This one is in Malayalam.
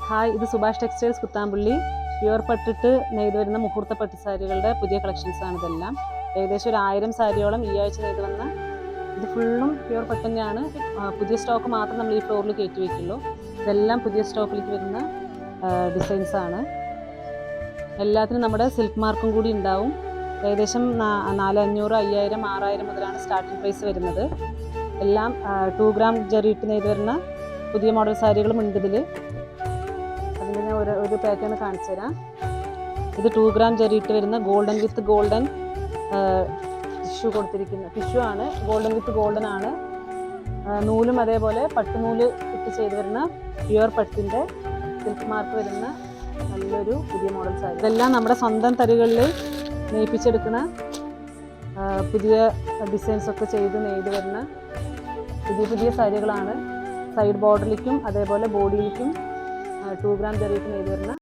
ഹായ്, ഇത് സുഭാഷ് ടെക്സ്റ്റൈൽസ് കുത്താമ്പുള്ളി. പ്യുവർ പട്ടിട്ട് നെയ്ത് വരുന്ന മുഹൂർത്ത പട്ട് സാരികളുടെ പുതിയ കളക്ഷൻസ് ആണ് ഇതെല്ലാം. ഏകദേശം ഒരു 1000 സാരിയോളം ഈ ആഴ്ച നെയ്ത് വന്ന ഇത് ഫുള്ളും പ്യുവർ പട്ട് തന്നെയാണ്. പുതിയ സ്റ്റോക്ക് മാത്രം നമ്മൾ ഈ ഫ്ലോറിൽ കയറ്റി വയ്ക്കുള്ളൂ. ഇതെല്ലാം പുതിയ സ്റ്റോക്കിലേക്ക് വരുന്ന ഡിസൈൻസ് ആണ്. എല്ലാത്തിനും നമ്മുടെ സിൽക്ക് മാർക്കും കൂടി ഉണ്ടാവും. ഏകദേശം 4500, 5000, 6000 മുതലാണ് സ്റ്റാർട്ടിംഗ് പ്രൈസ് വരുന്നത്. എല്ലാം 2 ഗ്രാം ജറിയിട്ട് നെയ്ത് വരുന്ന പുതിയ മോഡൽ സാരികളും ഉണ്ട് ഇതിൽ. അതിൻ്റെ ഞാൻ ഒരു പാറ്റേൺ കാണിച്ചു തരാം. ഇത് 2 ഗ്രാം ജറിയിട്ട് വരുന്ന ഗോൾഡൻ വിത്ത് ഗോൾഡൻ ടിഷ്യൂ കൊടുത്തിരിക്കുന്ന ടിഷ്യൂ ആണ്. ഗോൾഡൻ വിത്ത് ഗോൾഡൻ ആണ്. നൂലും അതേപോലെ പട്ടുനൂല് ഇട്ട് ചെയ്ത് വരുന്ന പ്യുവർ പട്ടിൻ്റെ സിൽക്ക് മാർക്ക് വരുന്ന നല്ലൊരു പുതിയ മോഡൽ സാരി. ഇതെല്ലാം നമ്മുടെ സ്വന്തം തരികളിൽ നെയ്പ്പിച്ചെടുക്കുന്ന പുതിയ ഡിസൈൻസൊക്കെ ചെയ്ത് നെയ്ത് വരുന്ന പുതിയ സാരികളാണ്. സൈഡ് ബോർഡറിലേക്കും അതേപോലെ ബോഡിയിലേക്കും 2 ഗ്രാം ജറിയിട്ട് നെയ്ത് വരുന്ന